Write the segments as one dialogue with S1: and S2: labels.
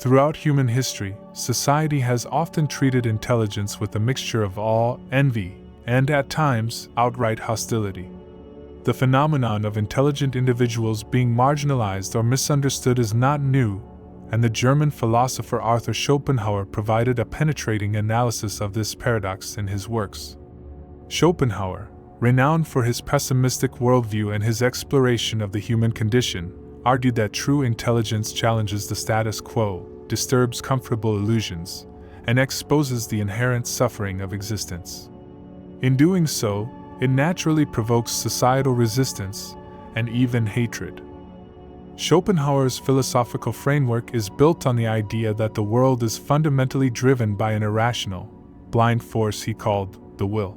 S1: Throughout human history, society has often treated intelligence with a mixture of awe, envy, and at times, outright hostility. The phenomenon of intelligent individuals being marginalized or misunderstood is not new, and the German philosopher Arthur Schopenhauer provided a penetrating analysis of this paradox in his works. Schopenhauer, renowned for his pessimistic worldview and his exploration of the human condition, argued that true intelligence challenges the status quo, disturbs comfortable illusions, and exposes the inherent suffering of existence. In doing so, it naturally provokes societal resistance and even hatred. Schopenhauer's philosophical framework is built on the idea that the world is fundamentally driven by an irrational, blind force he called the will.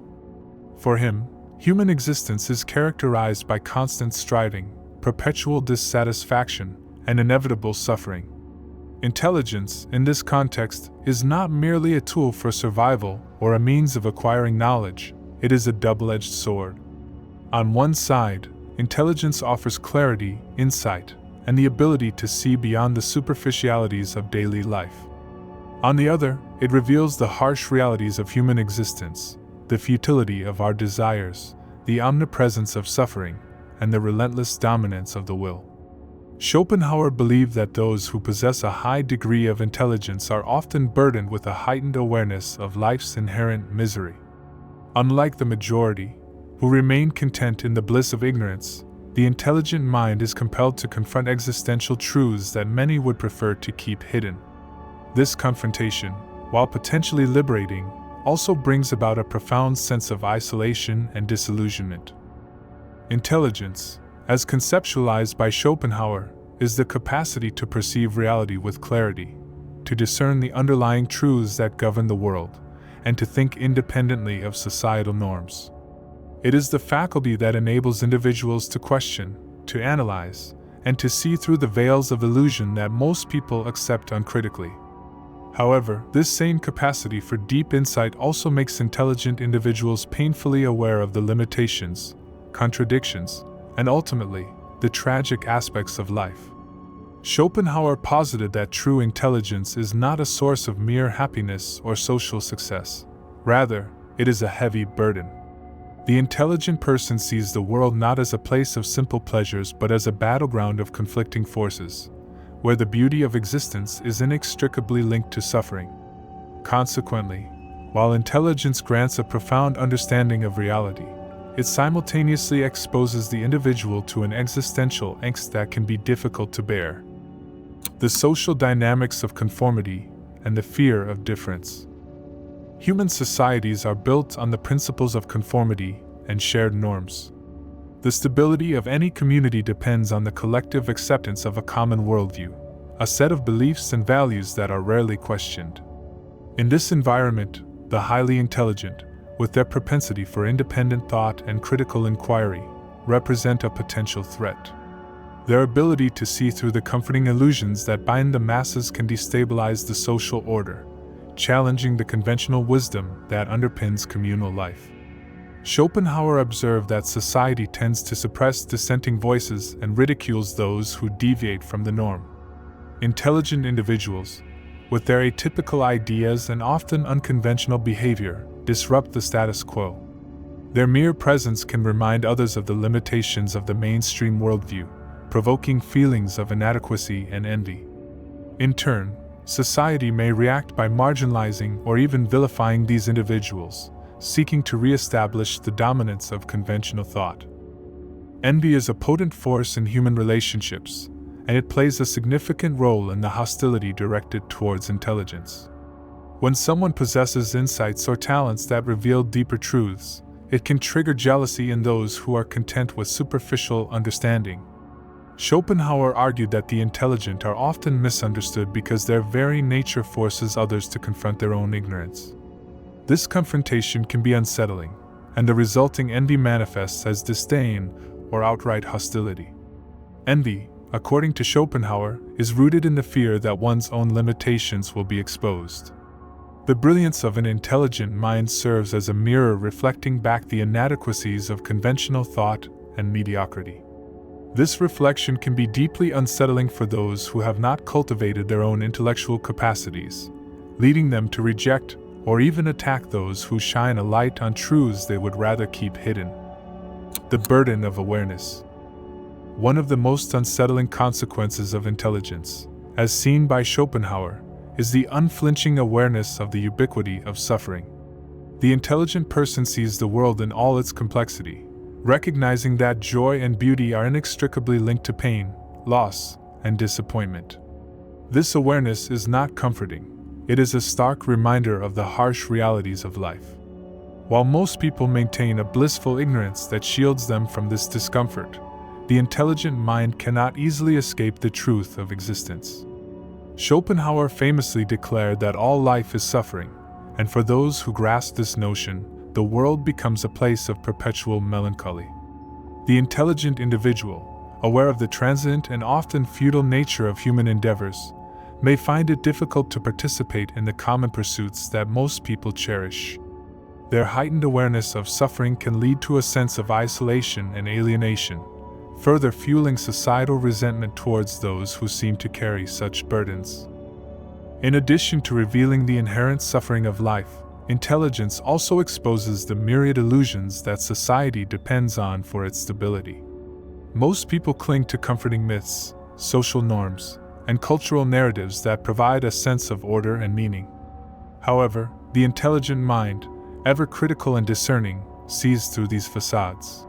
S1: For him, human existence is characterized by constant striving, perpetual dissatisfaction, and inevitable suffering. Intelligence, in this context, is not merely a tool for survival or a means of acquiring knowledge, it is a double-edged sword. On one side, intelligence offers clarity, insight, and the ability to see beyond the superficialities of daily life. On the other, it reveals the harsh realities of human existence, the futility of our desires, the omnipresence of suffering, and the relentless dominance of the will. Schopenhauer believed that those who possess a high degree of intelligence are often burdened with a heightened awareness of life's inherent misery. Unlike the majority, who remain content in the bliss of ignorance, the intelligent mind is compelled to confront existential truths that many would prefer to keep hidden. This confrontation, while potentially liberating, also brings about a profound sense of isolation and disillusionment. Intelligence, as conceptualized by Schopenhauer, is the capacity to perceive reality with clarity, to discern the underlying truths that govern the world, and to think independently of societal norms. It is the faculty that enables individuals to question, to analyze, and to see through the veils of illusion that most people accept uncritically. However, this same capacity for deep insight also makes intelligent individuals painfully aware of the limitations, contradictions, and ultimately, the tragic aspects of life. Schopenhauer posited that true intelligence is not a source of mere happiness or social success. Rather, it is a heavy burden. The intelligent person sees the world not as a place of simple pleasures but as a battleground of conflicting forces, where the beauty of existence is inextricably linked to suffering. Consequently, while intelligence grants a profound understanding of reality, it simultaneously exposes the individual to an existential angst that can be difficult to bear. The social dynamics of conformity and the fear of difference. Human societies are built on the principles of conformity and shared norms. The stability of any community depends on the collective acceptance of a common worldview, a set of beliefs and values that are rarely questioned. In this environment, the highly intelligent, with their propensity for independent thought and critical inquiry, represent a potential threat. Their ability to see through the comforting illusions that bind the masses can destabilize the social order, challenging the conventional wisdom that underpins communal life. Schopenhauer observed that society tends to suppress dissenting voices and ridicules those who deviate from the norm. Intelligent individuals, with their atypical ideas and often unconventional behavior, disrupt the status quo. Their mere presence can remind others of the limitations of the mainstream worldview, provoking feelings of inadequacy and envy. In turn, society may react by marginalizing or even vilifying these individuals, seeking to re-establish the dominance of conventional thought. Envy is a potent force in human relationships, and it plays a significant role in the hostility directed towards intelligence. When someone possesses insights or talents that reveal deeper truths, it can trigger jealousy in those who are content with superficial understanding. Schopenhauer argued that the intelligent are often misunderstood because their very nature forces others to confront their own ignorance. This confrontation can be unsettling, and the resulting envy manifests as disdain or outright hostility. Envy, according to Schopenhauer, is rooted in the fear that one's own limitations will be exposed. The brilliance of an intelligent mind serves as a mirror reflecting back the inadequacies of conventional thought and mediocrity. This reflection can be deeply unsettling for those who have not cultivated their own intellectual capacities, leading them to reject or even attack those who shine a light on truths they would rather keep hidden. The burden of awareness. One of the most unsettling consequences of intelligence, as seen by Schopenhauer, is the unflinching awareness of the ubiquity of suffering. The intelligent person sees the world in all its complexity, recognizing that joy and beauty are inextricably linked to pain, loss, and disappointment. This awareness is not comforting. It is a stark reminder of the harsh realities of life. While most people maintain a blissful ignorance that shields them from this discomfort, the intelligent mind cannot easily escape the truth of existence. Schopenhauer famously declared that all life is suffering, and for those who grasp this notion, the world becomes a place of perpetual melancholy. The intelligent individual, aware of the transient and often futile nature of human endeavors, may find it difficult to participate in the common pursuits that most people cherish. Their heightened awareness of suffering can lead to a sense of isolation and alienation, further fueling societal resentment towards those who seem to carry such burdens. In addition to revealing the inherent suffering of life, intelligence also exposes the myriad illusions that society depends on for its stability. Most people cling to comforting myths, social norms, and cultural narratives that provide a sense of order and meaning. However, the intelligent mind, ever critical and discerning, sees through these facades.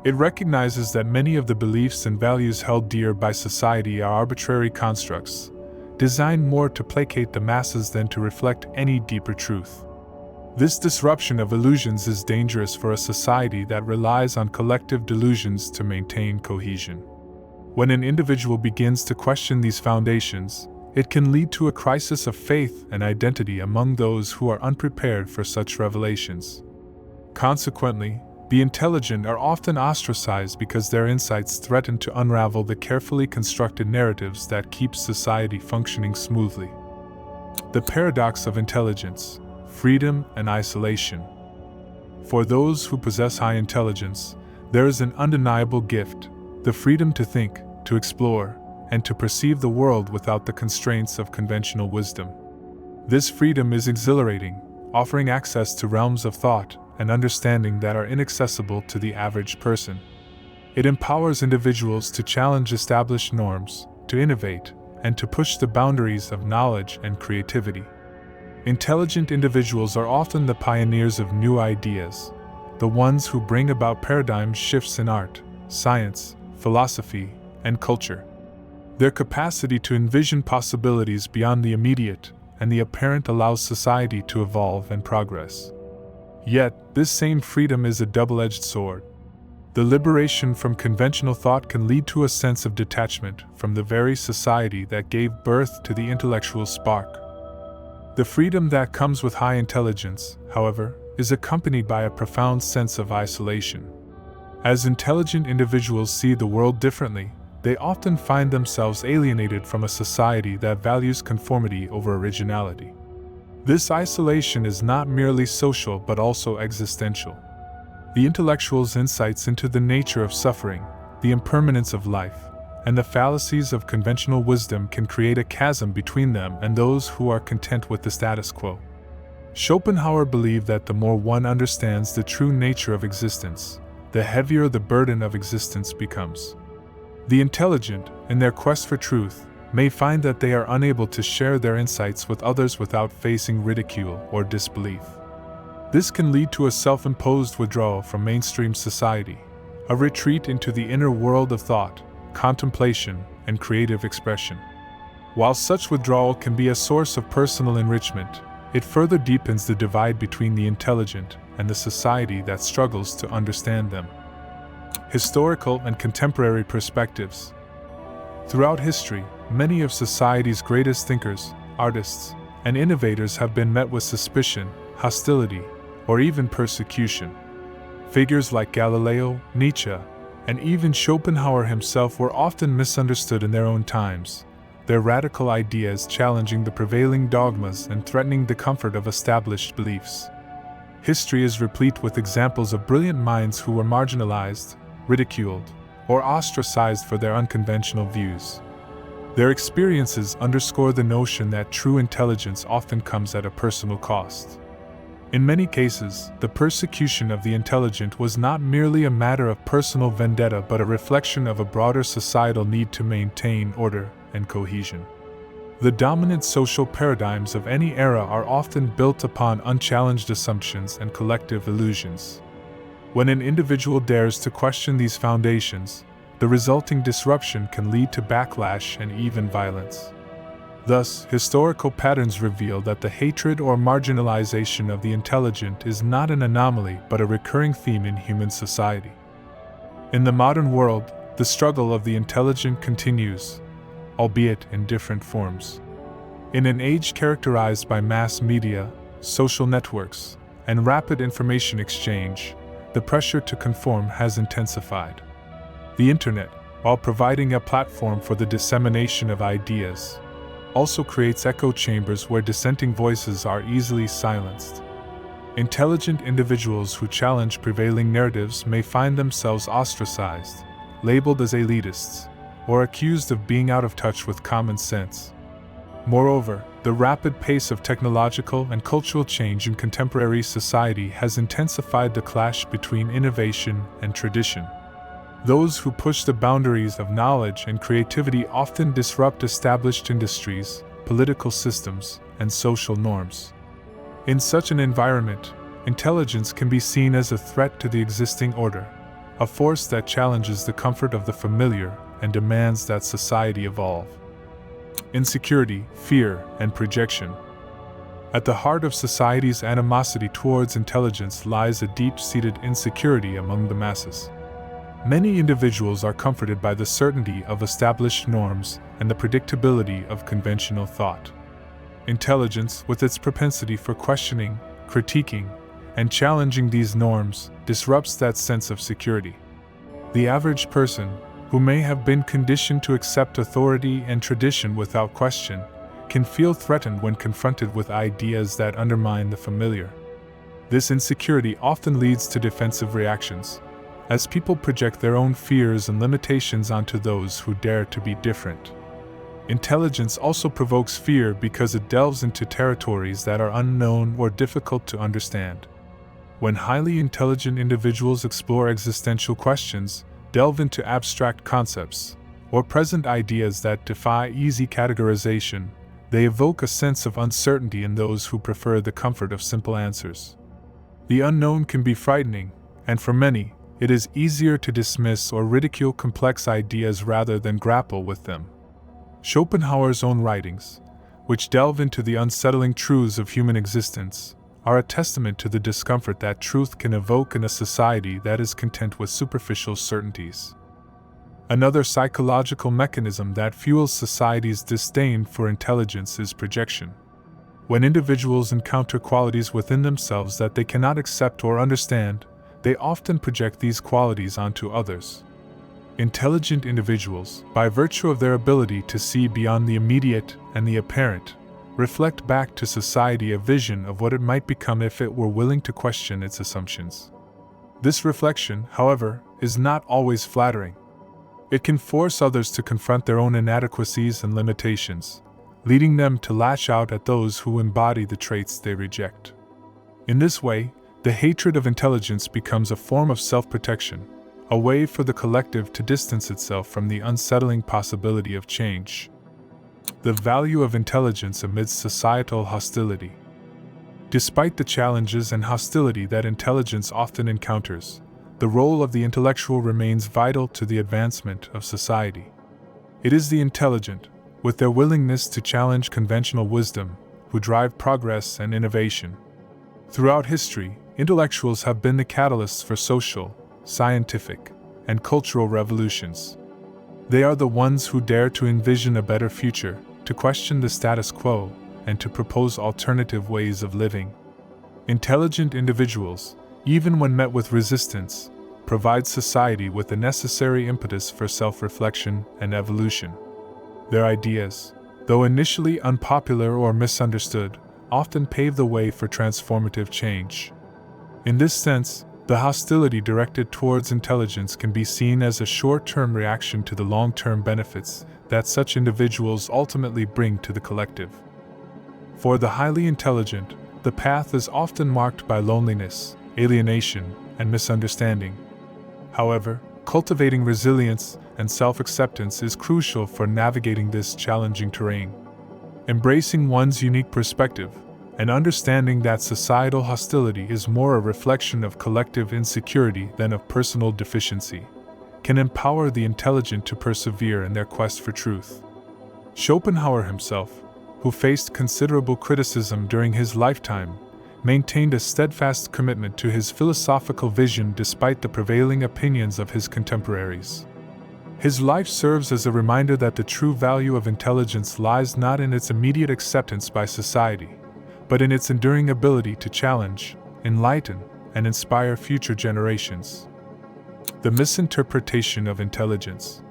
S1: It recognizes that many of the beliefs and values held dear by society are arbitrary constructs, designed more to placate the masses than to reflect any deeper truth. This disruption of illusions is dangerous for a society that relies on collective delusions to maintain cohesion. When an individual begins to question these foundations, it can lead to a crisis of faith and identity among those who are unprepared for such revelations. Consequently, the intelligent are often ostracized because their insights threaten to unravel the carefully constructed narratives that keep society functioning smoothly. The paradox of intelligence, freedom and isolation. For those who possess high intelligence, there is an undeniable gift: the freedom to think, to explore, and to perceive the world without the constraints of conventional wisdom. This freedom is exhilarating, offering access to realms of thought and understanding that are inaccessible to the average person. It empowers individuals to challenge established norms, to innovate, and to push the boundaries of knowledge and creativity. Intelligent individuals are often the pioneers of new ideas, the ones who bring about paradigm shifts in art, science, philosophy, and culture. Their capacity to envision possibilities beyond the immediate and the apparent allows society to evolve and progress. Yet, this same freedom is a double-edged sword. The liberation from conventional thought can lead to a sense of detachment from the very society that gave birth to the intellectual spark. The freedom that comes with high intelligence, however, is accompanied by a profound sense of isolation. As intelligent individuals see the world differently, they often find themselves alienated from a society that values conformity over originality. This isolation is not merely social but also existential. The intellectual's insights into the nature of suffering, the impermanence of life, and the fallacies of conventional wisdom can create a chasm between them and those who are content with the status quo. Schopenhauer believed that the more one understands the true nature of existence, the heavier the burden of existence becomes. The intelligent, in their quest for truth, may find that they are unable to share their insights with others without facing ridicule or disbelief. This can lead to a self-imposed withdrawal from mainstream society, a retreat into the inner world of thought, contemplation, and creative expression. While such withdrawal can be a source of personal enrichment, it further deepens the divide between the intelligent and the society that struggles to understand them. Historical and contemporary perspectives. Throughout history, many of society's greatest thinkers, artists, and innovators have been met with suspicion, hostility, or even persecution. Figures like Galileo, Nietzsche, and even Schopenhauer himself were often misunderstood in their own times, their radical ideas challenging the prevailing dogmas and threatening the comfort of established beliefs. History is replete with examples of brilliant minds who were marginalized, ridiculed, or ostracized for their unconventional views. Their experiences underscore the notion that true intelligence often comes at a personal cost. In many cases, the persecution of the intelligent was not merely a matter of personal vendetta but a reflection of a broader societal need to maintain order and cohesion. The dominant social paradigms of any era are often built upon unchallenged assumptions and collective illusions. When an individual dares to question these foundations, the resulting disruption can lead to backlash and even violence. Thus, historical patterns reveal that the hatred or marginalization of the intelligent is not an anomaly but a recurring theme in human society. In the modern world, the struggle of the intelligent continues, albeit in different forms. In an age characterized by mass media, social networks, and rapid information exchange, the pressure to conform has intensified. The Internet, while providing a platform for the dissemination of ideas, also creates echo chambers where dissenting voices are easily silenced. Intelligent individuals who challenge prevailing narratives may find themselves ostracized, labeled as elitists, or accused of being out of touch with common sense. Moreover, the rapid pace of technological and cultural change in contemporary society has intensified the clash between innovation and tradition. Those who push the boundaries of knowledge and creativity often disrupt established industries, political systems, and social norms. In such an environment, intelligence can be seen as a threat to the existing order, a force that challenges the comfort of the familiar and demands that society evolve. Insecurity, fear, and projection. At the heart of society's animosity towards intelligence lies a deep-seated insecurity among the masses. Many individuals are comforted by the certainty of established norms and the predictability of conventional thought. Intelligence, with its propensity for questioning, critiquing, and challenging these norms, disrupts that sense of security. The average person, who may have been conditioned to accept authority and tradition without question, can feel threatened when confronted with ideas that undermine the familiar. This insecurity often leads to defensive reactions, as people project their own fears and limitations onto those who dare to be different. Intelligence also provokes fear because it delves into territories that are unknown or difficult to understand. When highly intelligent individuals explore existential questions, delve into abstract concepts, or present ideas that defy easy categorization, they evoke a sense of uncertainty in those who prefer the comfort of simple answers. The unknown can be frightening, and for many, it is easier to dismiss or ridicule complex ideas rather than grapple with them. Schopenhauer's own writings, which delve into the unsettling truths of human existence, are a testament to the discomfort that truth can evoke in a society that is content with superficial certainties. Another psychological mechanism that fuels society's disdain for intelligence is projection. When individuals encounter qualities within themselves that they cannot accept or understand, they often project these qualities onto others. Intelligent individuals, by virtue of their ability to see beyond the immediate and the apparent, reflect back to society a vision of what it might become if it were willing to question its assumptions. This reflection, however, is not always flattering. It can force others to confront their own inadequacies and limitations, leading them to lash out at those who embody the traits they reject. In this way, the hatred of intelligence becomes a form of self-protection, a way for the collective to distance itself from the unsettling possibility of change. The value of intelligence amidst societal hostility. Despite the challenges and hostility that intelligence often encounters, the role of the intellectual remains vital to the advancement of society. It is the intelligent, with their willingness to challenge conventional wisdom, who drive progress and innovation. Throughout history, intellectuals have been the catalysts for social, scientific, and cultural revolutions. They are the ones who dare to envision a better future, to question the status quo, and to propose alternative ways of living. Intelligent individuals, even when met with resistance, provide society with the necessary impetus for self-reflection and evolution. Their ideas, though initially unpopular or misunderstood, often pave the way for transformative change. In this sense, The hostility directed towards intelligence can be seen as a short-term reaction to the long-term benefits that such individuals ultimately bring to the collective. For the highly intelligent, the path is often marked by loneliness, alienation, and misunderstanding. However, cultivating resilience and self-acceptance is crucial for navigating this challenging terrain. Embracing one's unique perspective and understanding that societal hostility is more a reflection of collective insecurity than of personal deficiency can empower the intelligent to persevere in their quest for truth. Schopenhauer himself, who faced considerable criticism during his lifetime, maintained a steadfast commitment to his philosophical vision despite the prevailing opinions of his contemporaries. His life serves as a reminder that the true value of intelligence lies not in its immediate acceptance by society, but in its enduring ability to challenge, enlighten, and inspire future generations. The misinterpretation of intelligence.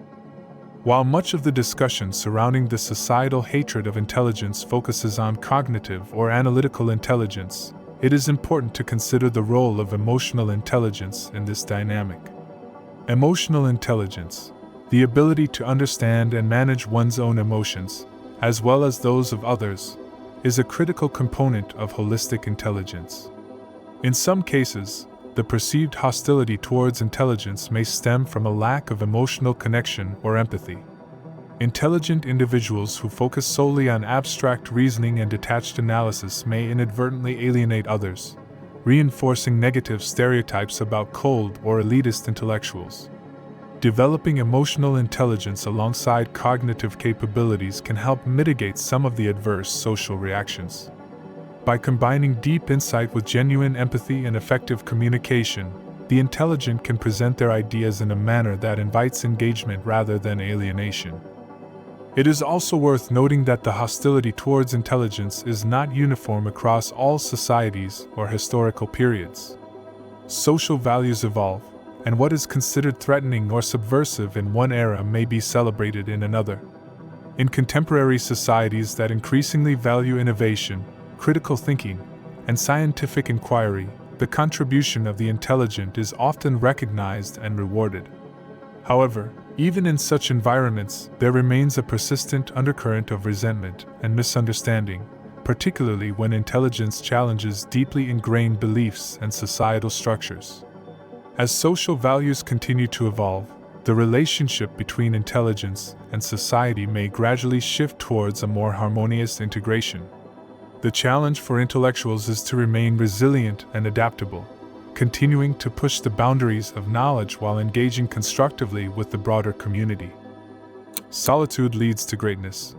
S1: While much of the discussion surrounding the societal hatred of intelligence focuses on cognitive or analytical intelligence, it is important to consider the role of emotional intelligence in this dynamic. Emotional intelligence, the ability to understand and manage one's own emotions, as well as those of others, is a critical component of holistic intelligence. In some cases, the perceived hostility towards intelligence may stem from a lack of emotional connection or empathy. Intelligent individuals who focus solely on abstract reasoning and detached analysis may inadvertently alienate others, reinforcing negative stereotypes about cold or elitist intellectuals. Developing emotional intelligence alongside cognitive capabilities can help mitigate some of the adverse social reactions. By combining deep insight with genuine empathy and effective communication, the intelligent can present their ideas in a manner that invites engagement rather than alienation. It is also worth noting that the hostility towards intelligence is not uniform across all societies or historical periods. Social values evolve, and what is considered threatening or subversive in one era may be celebrated in another. In contemporary societies that increasingly value innovation, critical thinking, and scientific inquiry, the contribution of the intelligent is often recognized and rewarded. However, even in such environments, there remains a persistent undercurrent of resentment and misunderstanding, particularly when intelligence challenges deeply ingrained beliefs and societal structures. As social values continue to evolve, the relationship between intelligence and society may gradually shift towards a more harmonious integration. The challenge for intellectuals is to remain resilient and adaptable, continuing to push the boundaries of knowledge while engaging constructively with the broader community. Solitude leads to greatness.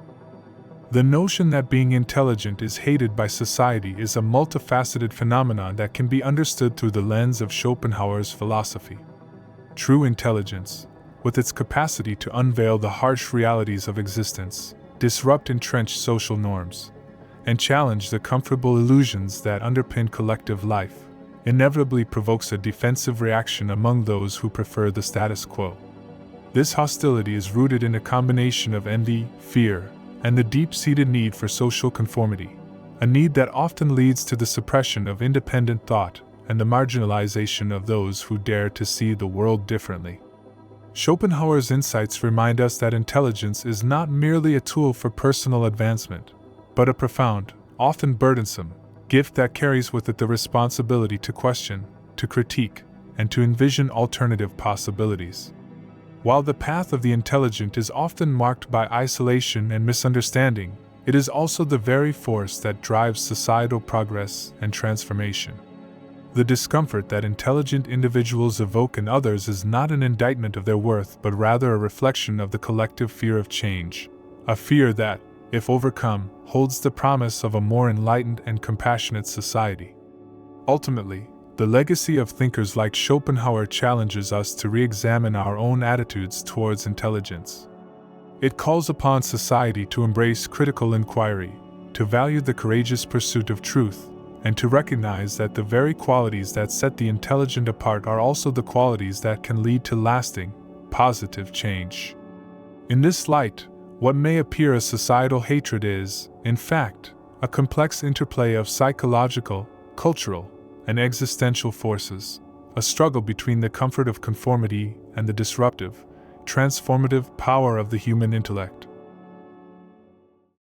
S1: The notion that being intelligent is hated by society is a multifaceted phenomenon that can be understood through the lens of Schopenhauer's philosophy. True intelligence, with its capacity to unveil the harsh realities of existence, disrupt entrenched social norms, and challenge the comfortable illusions that underpin collective life, inevitably provokes a defensive reaction among those who prefer the status quo. This hostility is rooted in a combination of envy, fear, and the deep-seated need for social conformity, a need that often leads to the suppression of independent thought and the marginalization of those who dare to see the world differently. Schopenhauer's insights remind us that intelligence is not merely a tool for personal advancement, but a profound, often burdensome, gift that carries with it the responsibility to question, to critique, and to envision alternative possibilities. While the path of the intelligent is often marked by isolation and misunderstanding, it is also the very force that drives societal progress and transformation. The discomfort that intelligent individuals evoke in others is not an indictment of their worth but rather a reflection of the collective fear of change, a fear that, if overcome, holds the promise of a more enlightened and compassionate society. Ultimately, the legacy of thinkers like Schopenhauer challenges us to re-examine our own attitudes towards intelligence. It calls upon society to embrace critical inquiry, to value the courageous pursuit of truth, and to recognize that the very qualities that set the intelligent apart are also the qualities that can lead to lasting, positive change. In this light, what may appear a societal hatred is, in fact, a complex interplay of psychological, cultural, and existential forces, a struggle between the comfort of conformity and the disruptive, transformative power of the human intellect.